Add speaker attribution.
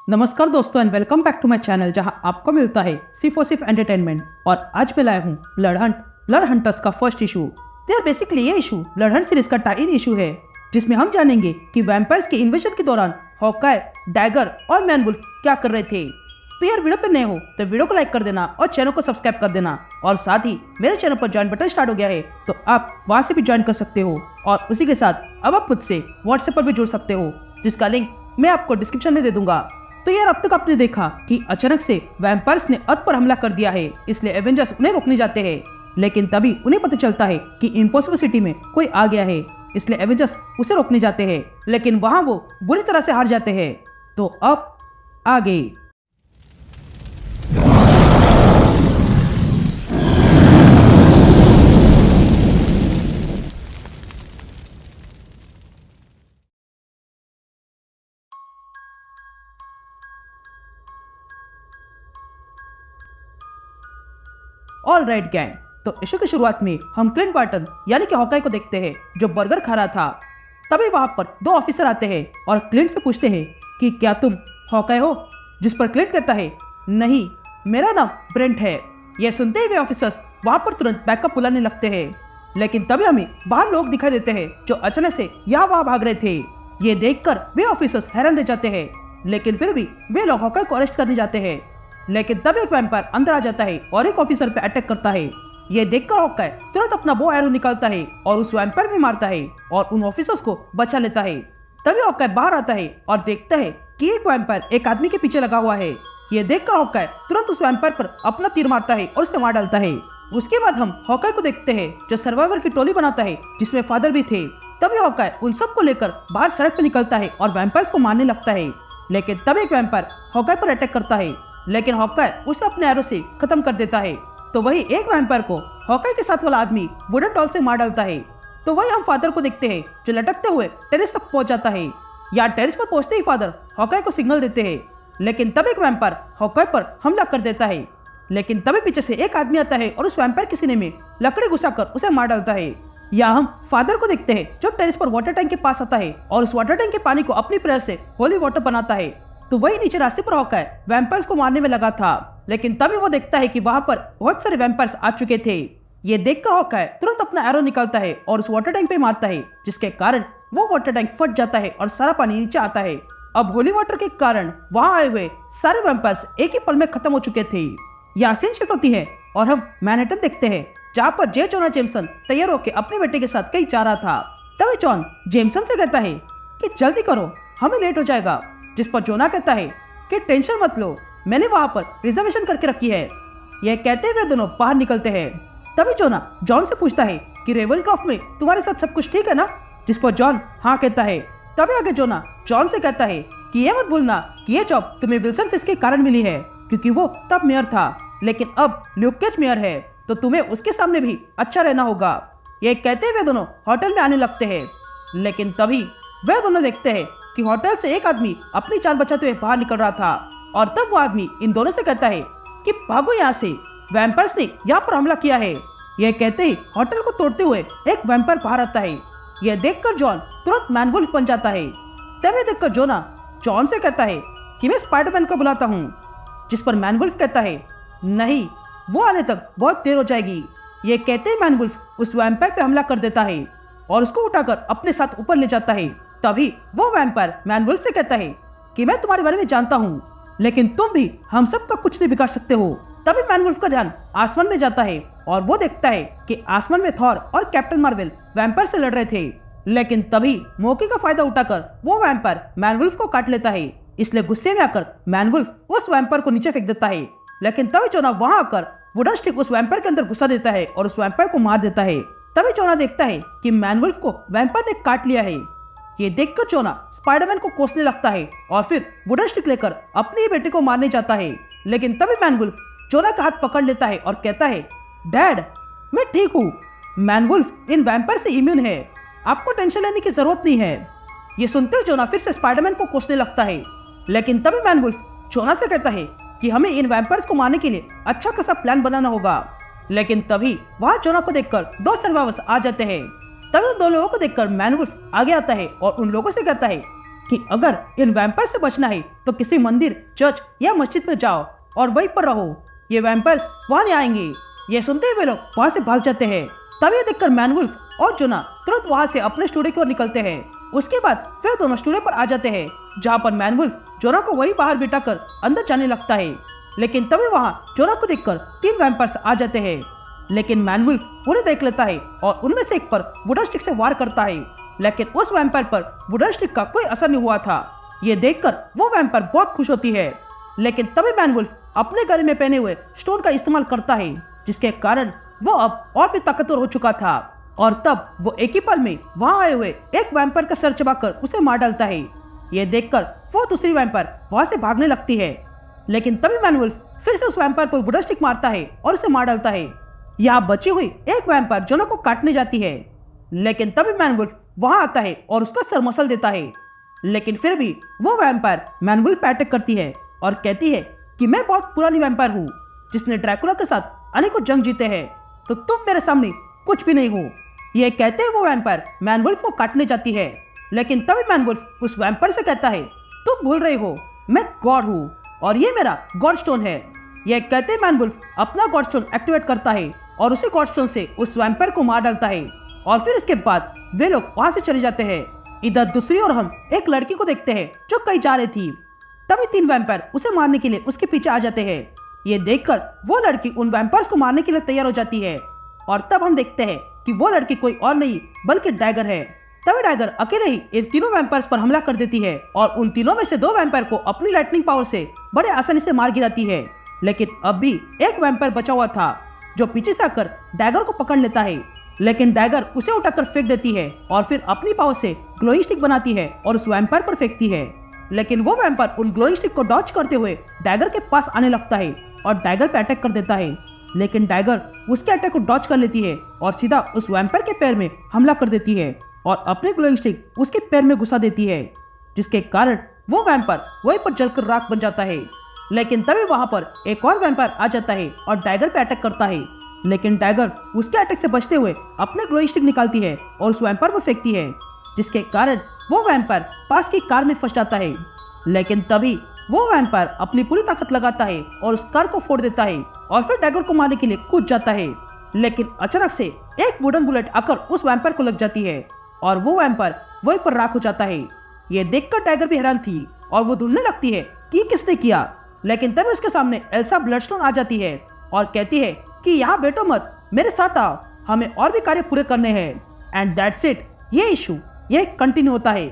Speaker 1: नमस्कार दोस्तों and welcome back to my channel जहां आपको मिलता है सिर्फ और सिर्फ एंटरटेनमेंट। और आज मैं लाया हूं ब्लड हंटर्स का फर्स्ट इशू। तो यार बेसिकली ये इशू ब्लड हंट सीरीज का टाइन इशू है जिसमें हम जानेंगे कि वैम्पायर्स के इन्वेजन के दौरान हॉकाय, डैगर और मैनवुल्फ क्या कर रहे थे। तो यार वीडियो पे नए हो तो वीडियो को लाइक कर देना और चैनल को सब्सक्राइब कर देना। और साथ ही मेरे चैनल पर ज्वाइन बटन स्टार्ट हो गया है तो आप वहां से भी ज्वाइन कर सकते हो। और उसी के साथ अब आप मुझसे व्हाट्सएप पर भी जुड़ सकते हो जिसका लिंक मैं आपको डिस्क्रिप्शन में दे दूंगा। तो यार अब तक आपने देखा कि अचानक से वैम्पायर्स ने अर्थ पर हमला कर दिया है, इसलिए एवेंजर्स उन्हें रोकने जाते हैं। लेकिन तभी उन्हें पता चलता है कि इम्पॉसिबल सिटी में कोई आ गया है, इसलिए एवेंजर्स उसे रोकने जाते हैं। लेकिन वहां वो बुरी तरह से हार जाते हैं। तो अब आगे ऑल राइट गैंग, तो इशू की शुरुआत में हम क्लिंट बार्टन यानी कि हॉकाई को देखते हैं जो बर्गर खा रहा था। तभी वहां पर दो ऑफिसर आते हैं और क्लिंट से पूछते हैं कि क्या तुम हॉकाई हो, जिस पर क्लिंट कहता है नहीं, मेरा नाम ब्रेंट है। यह सुनते ही वे ऑफिसर्स वहां पर तुरंत बैकअप बुलाने लगते हैं। लेकिन तभी हमें बाहर लोग दिखाई देते हैं जो अचानक से यहाँ वहां भाग रहे थे। ये देखकर वे ऑफिसर्स हैरान रह जाते हैं, लेकिन फिर भी वे लोग हॉकाई को अरेस्ट करने जाते हैं। लेकिन तब एक वैम्पायर अंदर आ जाता है और एक ऑफिसर पे अटैक करता है। ये देखकर हॉकाई तुरंत अपना बो एरो निकालता है और उस वैम्पायर भी मारता है और उन ऑफिसर्स को बचा लेता है। तभी हॉकाई बाहर आता है और देखता है कि एक वैम्पायर एक आदमी के पीछे लगा हुआ है। ये देखकर हॉकाई तुरंत उस वैम्पायर पर अपना तीर मारता है और उसे मार डालता है। उसके बाद हम हॉकाई को देखते हैं जो सर्वाइवर की टोली बनाता है जिसमें फादर भी थे। तभी हॉकाई उन सबको लेकर बाहर सड़क पर निकलता है और वैम्पायर्स को मारने लगता है। लेकिन तब एक वैम्पायर हॉकाई पर अटैक करता है, लेकिन हॉकाई उसे अपने एरो से खत्म कर देता है। तो वही एक वैम्पायर को हॉकाई के साथ वाला आदमी वुडन डॉल से मार डालता है। तो वही हम फादर को देखते हैं जो लटकते हुए टेरेस तक पहुंच जाता है। यहाँ टेरेस पर पहुंचते ही फादर हॉकाई को सिग्नल देते हैं। लेकिन तब एक वैम्पायर हॉकाई पर हमला कर देता है। लेकिन तभी पीछे से एक आदमी आता है और उस वैम्पायर के सीने में लकड़ी घुसाकर उसे मार डालता है। यहाँ हम फादर को देखते हैं जो टेरेस पर वाटर टैंक के पास आता है और उस वाटर टैंक के पानी को अपनी प्रेयर से होली वाटर बनाता है। तो वही नीचे रास्ते पर हॉकाई वैम्पायर्स को मारने में लगा था। लेकिन तभी वो देखता है कि वहां पर बहुत सारे वैम्पायर्स आ चुके थे। ये देखकर हॉकाई तुरंत अपना एरो निकालता है और उस वाटर टैंक पे मारता है, जिसके कारण वो वाटर टैंक फट जाता है और सारा पानी नीचे आता है। अब होली वाटर के कारण वहां आए हुए सारे वैम्पायर्स एक ही पल में खत्म हो चुके थे। यहाँ सीन शिफ्ट होती है और हम मैनहट्टन देखते हैं जहाँ पर जे जोना जेमसन तैयार होकर अपने बेटे के साथ कहीं जा रहा था। तभी जॉन जेमसन से कहता है कि जल्दी करो, हमें लेट हो जाएगा। जिस पर जोना कहता है कि टेंशन मत लो, मैंने वहां पर रिजर्वेशन करके रखी है। यह कहते हुए दोनों बाहर निकलते हैं। तभी जोना जॉन से पूछता है कि रेवनक्रॉफ्ट में तुम्हारे साथ सब कुछ ठीक है ना, जिस पर जॉन हाँ कहता है। तभी आगे जोना जॉन से कहता है कि यह मत भूलना कि यह जॉब तुम्हें विल्सन फिस्क के कारण मिली है, क्योंकि वो तब मेयर था लेकिन अब ल्यूक केज मेयर है, तो तुम्हें उसके सामने भी अच्छा रहना होगा। यह कहते हुए दोनों होटल में आने लगते हैं। लेकिन तभी वह दोनों देखते हैं कि होटल से एक आदमी अपनी जान बचाते हुए बाहर निकल रहा था। और तब वो आदमी इन दोनों से कहता है कि भागो यहाँ से, वैम्पायर्स ने यहाँ पर हमला किया है। यह कहते ही होटल को तोड़ते हुए एक वैम्पायर बाहर आता है। यह देखकर जॉन तुरंत मैनवुल्फ बन जाता है। तभी देखकर जोना जॉन से कहता है कि मैं स्पाइडरमैन को बुलाता हूँ, जिस पर मैनवुल्फ कहता है नहीं, वो आने तक बहुत देर हो जाएगी। यह कहते ही मैनवुल्फ उस वैम्पायर पे हमला कर देता है और उसको उठाकर अपने साथ ऊपर ले जाता है। तभी वो वैम्पायर मैनवुल्फ से कहता है कि मैं तुम्हारे बारे में जानता हूँ, लेकिन तुम भी हम सब का कुछ नहीं बिगाड़ सकते हो। तभी मैनवुल्फ का ध्यान आसमान में जाता है और वो देखता है कि आसमान में थॉर और कैप्टन मार्वल वैम्पायर से लड़ रहे थे। लेकिन तभी मौके का फायदा उठाकर वो वैम्पायर मैनवुल्फ को काट लेता है। इसलिए गुस्से में आकर मैनवुल्फ उस वैम्पायर को नीचे फेंक देता है। लेकिन तभी जोना वहां आकर वुडन स्टिक उस वैम्पायर के अंदर घुसा देता है और उस वैम्पायर को मार देता है। तभी जोना देखता है कि मैनवुल्फ को वैम्पायर ने काट लिया है। ये देखकर जोना स्पाइडरमैन को कोसने लगता है और फिर वुडन स्टिक लेकर अपने ही बेटे को मारने जाता है। लेकिन तभी मैनवुल्फ जोना का हाथ पकड़ लेता है और कहता है डैड, मैं ठीक हूँ, मैनवुल्फ इन वैम्पायर से इम्यून है, आपको टेंशन लेने की जरूरत नहीं है। ये सुनते हुए जोना फिर से स्पाइडरमैन को कोसने लगता है। लेकिन तभी मैनवुल्फ जोना से कहता है कि हमें इन वैम्पायर्स को मारने के लिए अच्छा खासा प्लान बनाना होगा। लेकिन तभी वहां जोना को देखकर दो सर्वाइवर्स आ जाते हैं। तभी उन दो लोगों को देखकर मैनवुल्फ आगे आता है और उन लोगों से कहता है कि अगर इन वैम्पायर से बचना है तो किसी मंदिर, चर्च या मस्जिद में जाओ और वहीं पर रहो, ये वैम्पायर्स वहां नहीं आएंगे। ये सुनते ही वे लोग वहां से भाग जाते हैं। तभी ये देखकर मैनवुल्फ और जोना तुरंत वहां से अपने स्टूडियो की ओर निकलते हैं। उसके बाद वे दोनों स्टूडियो पर आ जाते हैं, जहाँ पर मैनवुल्फ जोना को वही बाहर बिठाकर अंदर जाने लगता है। लेकिन तभी वहां जोना को देखकर 3 वैम्पायर्स आ जाते हैं। लेकिन मैनवुल्फ उन्हें देख लेता है और उनमें से एक पर वुडन स्टिक से वार करता है। लेकिन उस वैम्पायर पर वुडन स्टिक का कोई असर नहीं हुआ था। ये देखकर वो वैम्पायर बहुत खुश होती है। लेकिन तभी मैनवुल्फ अपने गले में पहने हुए स्टोन का इस्तेमाल करता है, जिसके कारण वो अब और भी ताकतवर हो चुका था। और तब वो एक ही पल में वहां आए हुए एक वैम्पायर का सर चबाकर उसे मार डालता है। ये देखकर वो दूसरी वैम्पायर वहां से भागने लगती है। लेकिन तभी मैनवुल्फ फिर से उस वैम्पायर पर वुडन स्टिक मारता है और उसे मार डालता है। यहाँ बची हुई एक वैम्पायर जोना को काटने जाती है। लेकिन तभी मैनवुल्फ वहां आता है और उसका सर मसल देता है। लेकिन फिर भी वो वैम्पायर मैनवुल्फ पर अटैक करती है और कहती है कि मैं बहुत पुरानी वैम्पायर हूँ, जिसने ड्रैकुला के साथ अनेकों जंग जीते हैं, तो तुम मेरे सामने कुछ भी नहीं हो। ये कहते हुए वो वैम्पायर मैनवुल्फ को काटने जाती है। लेकिन तभी मैनवुल्फ उस वैम्पायर से कहता है, तुम भूल रहे हो, मैं गॉड हूँ और ये मेरा गॉड स्टोन है। यह कहते मैनवुल्फ अपना गॉड स्टोन एक्टिवेट करता है और उसी गॉड स्टोन से उस वैम्पायर को मार डालता है। और फिर इसके बाद वे लोग वहां से चले जाते हैं। इधर दूसरी ओर हम एक लड़की को देखते हैं जो कहीं जा रही थी। तभी 3 वैम्पायर उसे मारने के लिए उसके पीछे आ जाते हैं। ये देखकर वो लड़की उन वैम्पायर्स को मारने के लिए तैयार हो जाती है। और तब हम देखते हैं कि वो लड़की कोई और नहीं बल्कि डैगर है। तभी डैगर अकेले ही इन तीनों वैम्पायर्स पर हमला कर देती है और उन तीनों में से 2 वैम्पायर को अपनी लाइटनिंग पावर से बड़े आसानी से मार गिराती है। लेकिन अब भी एक वैम्पायर बचा हुआ था, जो पीछे से आकर डैगर को पकड़ लेता है। लेकिन डैगर उसे उठाकर फेंक देती है और फिर अपनी पावर से ग्लोइंग स्टिक बनाती है और उस वैम्पायर पर फेंकती है। लेकिन वो वैम्पायर उन ग्लोइंग स्टिक को डॉच करते हुए डैगर के पास आने लगता है और डैगर पे अटैक कर देता है। लेकिन डैगर उसके अटैक को डॉच कर लेती है और सीधा उस वैम्पायर के पैर में हमला कर देती है और अपनी ग्लोइंग स्टिक उसके पैर में घुसा देती है, जिसके कारण वो वैम्पायर वहीं पर जलकर राख बन जाता है। लेकिन तभी वहां पर एक और वैम्पायर आ जाता है और डैगर पे अटैक करता है। लेकिन डैगर उसके अटैक से बचते हुए अपने ग्लोइंग स्टिक निकालती है और उस वैम्पायर पर फेंकती है, जिसके कारण वो वैम्पायर पास की कार में फंस जाता है। लेकिन तभी वो वैम्पायर अपनी पूरी ताकत लगाता है और उस कार को फोड़ देता है और फिर डैगर को मारने के लिए कूद जाता है। लेकिन अचानक से एक वुडन बुलेट आकर उस वैम्पायर को लग जाती है और वो वैम्पायर वहीं पर राख हो जाता है। ये देखकर डैगर भी हैरान थी और वो ढूंढने लगती है कि ये किसने किया। लेकिन तभी उसके सामने एल्सा ब्लडस्टोन आ जाती है और कहती है कि यहाँ बैठो मत, मेरे साथ आओ, हमें और भी कार्य पूरे करने हैं। एंड दैट्स इट, ये इशू ये कंटिन्यू होता है।